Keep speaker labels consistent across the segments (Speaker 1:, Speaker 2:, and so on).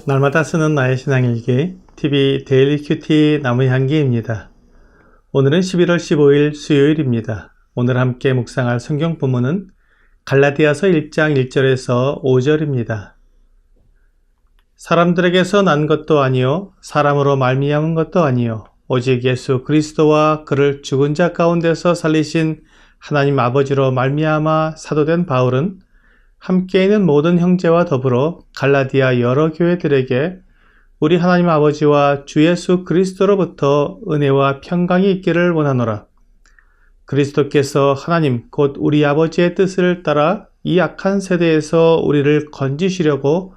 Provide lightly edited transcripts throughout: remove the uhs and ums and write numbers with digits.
Speaker 1: 날마다 쓰는 나의 신앙일기 TV 데일리 큐티 나무향기입니다. 오늘은 11월 15일 수요일입니다. 오늘 함께 묵상할 성경 본문은 갈라디아서 1장 1절에서 5절입니다. 사람들에게서 난 것도 아니요 사람으로 말미암은 것도 아니요 오직 예수 그리스도와 그를 죽은 자 가운데서 살리신 하나님 아버지로 말미암아 사도된 바울은 함께 있는 모든 형제와 더불어 갈라디아 여러 교회들에게 우리 하나님 아버지와 주 예수 그리스도로부터 은혜와 평강이 있기를 원하노라. 그리스도께서 하나님 곧 우리 아버지의 뜻을 따라 이 악한 세대에서 우리를 건지시려고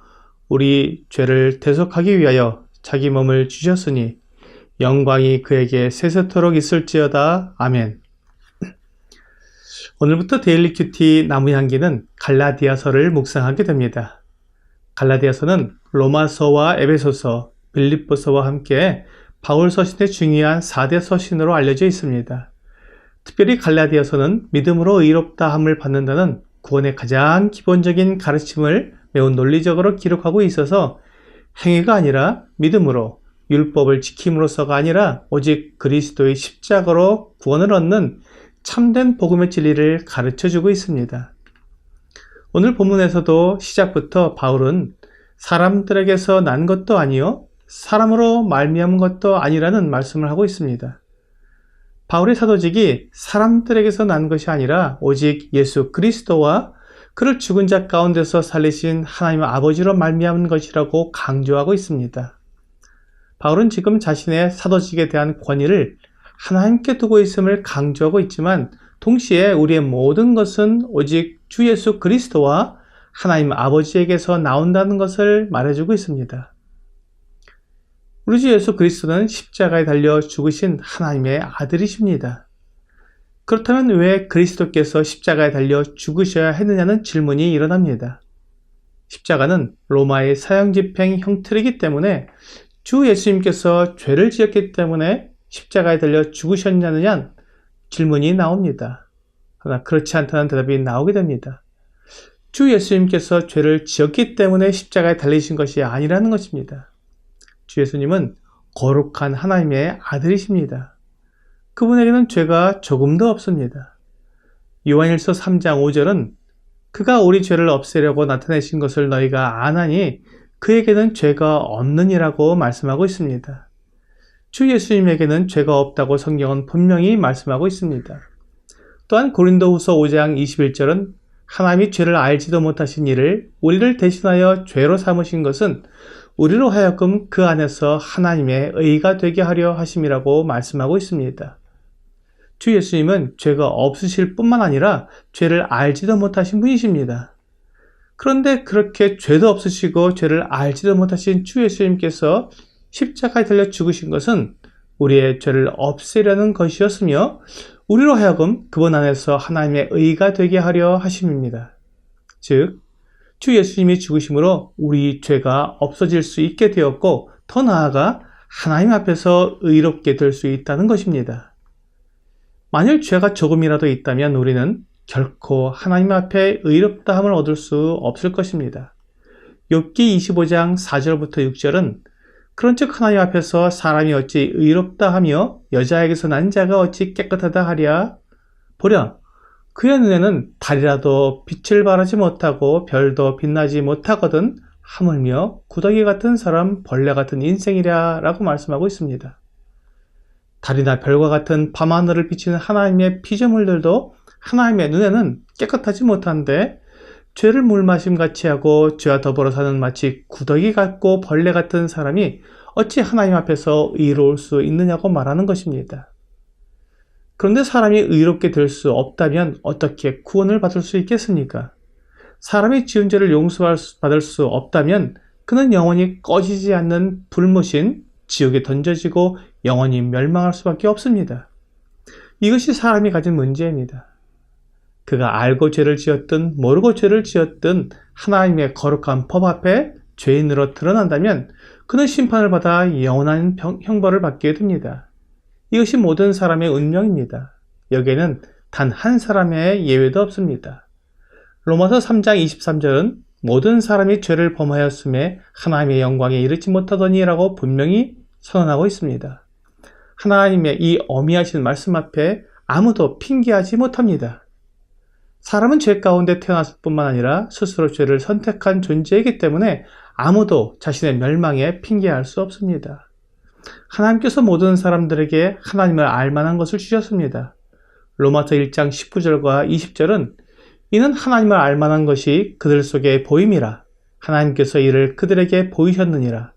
Speaker 1: 우리 죄를 대속하기 위하여 자기 몸을 주셨으니 영광이 그에게 세세토록 있을지어다. 아멘. 오늘부터 데일리 큐티 나무향기는 갈라디아서를 묵상하게 됩니다. 갈라디아서는 로마서와 에베소서, 빌립보서와 함께 바울 서신의 중요한 4대 서신으로 알려져 있습니다. 특별히 갈라디아서는 믿음으로 의롭다함을 받는다는 구원의 가장 기본적인 가르침을 매우 논리적으로 기록하고 있어서 행위가 아니라 믿음으로 율법을 지킴으로써가 아니라 오직 그리스도의 십자가로 구원을 얻는 참된 복음의 진리를 가르쳐주고 있습니다. 오늘 본문에서도 시작부터 바울은 사람들에게서 난 것도 아니요 사람으로 말미암은 것도 아니라는 말씀을 하고 있습니다. 바울의 사도직이 사람들에게서 난 것이 아니라 오직 예수 그리스도와 그를 죽은 자 가운데서 살리신 하나님 아버지로 말미암은 것이라고 강조하고 있습니다. 바울은 지금 자신의 사도직에 대한 권위를 하나님께 두고 있음을 강조하고 있지만 동시에 우리의 모든 것은 오직 주 예수 그리스도와 하나님 아버지에게서 나온다는 것을 말해주고 있습니다. 우리 주 예수 그리스도는 십자가에 달려 죽으신 하나님의 아들이십니다. 그렇다면 왜 그리스도께서 십자가에 달려 죽으셔야 했느냐는 질문이 일어납니다. 십자가는 로마의 사형집행 형틀이기 때문에 주 예수님께서 죄를 지었기 때문에 십자가에 달려 죽으셨냐는 질문이 나옵니다. 그러나 그렇지 않다는 대답이 나오게 됩니다. 주 예수님께서 죄를 지었기 때문에 십자가에 달리신 것이 아니라는 것입니다. 주 예수님은 거룩한 하나님의 아들이십니다. 그분에게는 죄가 조금도 없습니다. 요한일서 3장 5절은 그가 우리 죄를 없애려고 나타내신 것을 너희가 아나니 그에게는 죄가 없느니라고 말씀하고 있습니다. 주 예수님에게는 죄가 없다고 성경은 분명히 말씀하고 있습니다. 또한 고린도후서 5장 21절은 하나님이 죄를 알지도 못하신 이를 우리를 대신하여 죄로 삼으신 것은 우리로 하여금 그 안에서 하나님의 의가 되게 하려 하심이라고 말씀하고 있습니다. 주 예수님은 죄가 없으실 뿐만 아니라 죄를 알지도 못하신 분이십니다. 그런데 그렇게 죄도 없으시고 죄를 알지도 못하신 주 예수님께서 십자가에 달려 죽으신 것은 우리의 죄를 없애려는 것이었으며 우리로 하여금 그분 안에서 하나님의 의가 되게 하려 하심입니다. 즉, 주 예수님이 죽으심으로 우리 죄가 없어질 수 있게 되었고 더 나아가 하나님 앞에서 의롭게 될 수 있다는 것입니다. 만일 죄가 조금이라도 있다면 우리는 결코 하나님 앞에 의롭다함을 얻을 수 없을 것입니다. 욥기 25장 4절부터 6절은 그런즉 하나님 앞에서 사람이 어찌 의롭다 하며 여자에게서 난 자가 어찌 깨끗하다 하랴. 보랴 그의 눈에는 달이라도 빛을 발하지 못하고 별도 빛나지 못하거든 하물며 구더기 같은 사람 벌레 같은 인생이랴 라고 말씀하고 있습니다. 달이나 별과 같은 밤하늘을 비치는 하나님의 피조물들도 하나님의 눈에는 깨끗하지 못한데 죄를 물마심같이 하고 죄와 더불어 사는 마치 구더기 같고 벌레 같은 사람이 어찌 하나님 앞에서 의로울 수 있느냐고 말하는 것입니다. 그런데 사람이 의롭게 될 수 없다면 어떻게 구원을 받을 수 있겠습니까? 사람이 지은 죄를 용서받을 수 없다면 그는 영원히 꺼지지 않는 불못인 지옥에 던져지고 영원히 멸망할 수밖에 없습니다. 이것이 사람이 가진 문제입니다. 그가 알고 죄를 지었든 모르고 죄를 지었든 하나님의 거룩한 법 앞에 죄인으로 드러난다면 그는 심판을 받아 영원한 형벌을 받게 됩니다. 이것이 모든 사람의 운명입니다. 여기에는 단 한 사람의 예외도 없습니다. 로마서 3장 23절은 모든 사람이 죄를 범하였음에 하나님의 영광에 이르지 못하더니라고 분명히 선언하고 있습니다. 하나님의 이 어미하신 말씀 앞에 아무도 핑계하지 못합니다. 사람은 죄 가운데 태어났을 뿐만 아니라 스스로 죄를 선택한 존재이기 때문에 아무도 자신의 멸망에 핑계할 수 없습니다. 하나님께서 모든 사람들에게 하나님을 알만한 것을 주셨습니다. 로마서 1장 19절과 20절은 이는 하나님을 알만한 것이 그들 속에 보임이라 하나님께서 이를 그들에게 보이셨느니라.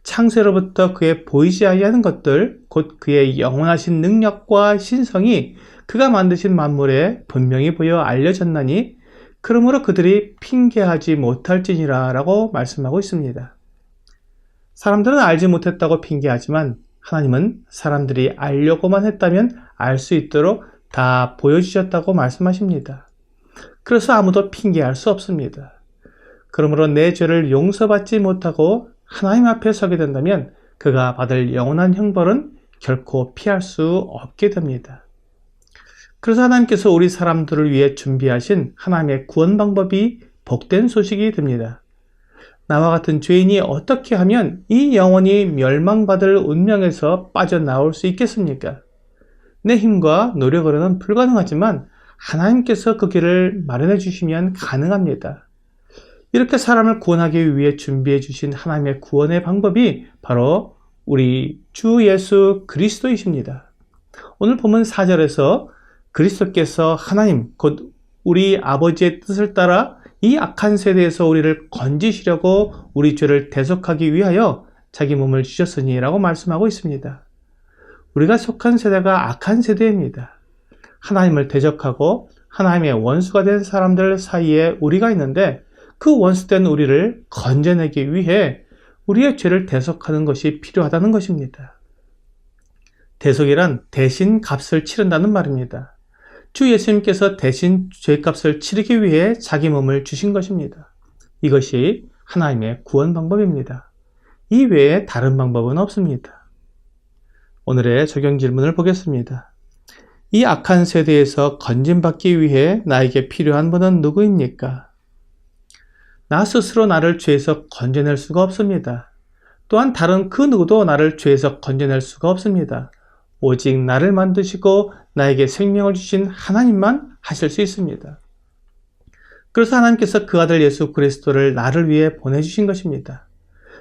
Speaker 1: 창세로부터 그의 보이지 아니하는 것들 곧 그의 영원하신 능력과 신성이 그가 만드신 만물에 분명히 보여 알려졌나니 그러므로 그들이 핑계하지 못할지니라 라고 말씀하고 있습니다. 사람들은 알지 못했다고 핑계하지만 하나님은 사람들이 알려고만 했다면 알 수 있도록 다 보여주셨다고 말씀하십니다. 그래서 아무도 핑계할 수 없습니다. 그러므로 내 죄를 용서받지 못하고 하나님 앞에 서게 된다면 그가 받을 영원한 형벌은 결코 피할 수 없게 됩니다. 그래서 하나님께서 우리 사람들을 위해 준비하신 하나님의 구원 방법이 복된 소식이 됩니다. 나와 같은 죄인이 어떻게 하면 이 영원히 멸망받을 운명에서 빠져나올 수 있겠습니까? 내 힘과 노력으로는 불가능하지만 하나님께서 그 길을 마련해 주시면 가능합니다. 이렇게 사람을 구원하기 위해 준비해 주신 하나님의 구원의 방법이 바로 우리 주 예수 그리스도이십니다. 오늘 본문 4절에서 그리스도께서 하나님 곧 우리 아버지의 뜻을 따라 이 악한 세대에서 우리를 건지시려고 우리 죄를 대속하기 위하여 자기 몸을 주셨으니 라고 말씀하고 있습니다. 우리가 속한 세대가 악한 세대입니다. 하나님을 대적하고 하나님의 원수가 된 사람들 사이에 우리가 있는데 그 원수된 우리를 건져내기 위해 우리의 죄를 대속하는 것이 필요하다는 것입니다. 대속이란 대신 값을 치른다는 말입니다. 주 예수님께서 대신 죄값을 치르기 위해 자기 몸을 주신 것입니다. 이것이 하나님의 구원 방법입니다. 이 외에 다른 방법은 없습니다. 오늘의 적용 질문을 보겠습니다. 이 악한 세대에서 건진받기 위해 나에게 필요한 분은 누구입니까? 나 스스로 나를 죄에서 건져낼 수가 없습니다. 또한 다른 그 누구도 나를 죄에서 건져낼 수가 없습니다. 오직 나를 만드시고 나에게 생명을 주신 하나님만 하실 수 있습니다. 그래서 하나님께서 그 아들 예수 그리스도를 나를 위해 보내주신 것입니다.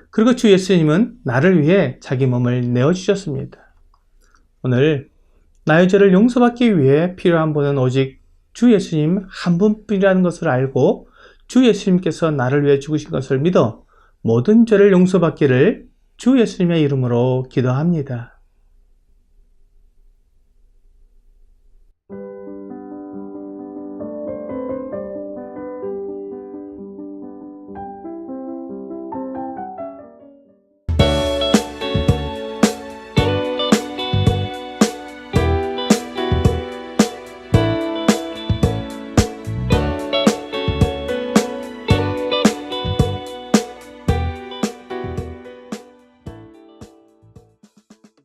Speaker 1: 그리고 주 예수님은 나를 위해 자기 몸을 내어주셨습니다. 오늘 나의 죄를 용서받기 위해 필요한 분은 오직 주 예수님 한 분뿐이라는 것을 알고 주 예수님께서 나를 위해 죽으신 것을 믿어 모든 죄를 용서받기를 주 예수님의 이름으로 기도합니다.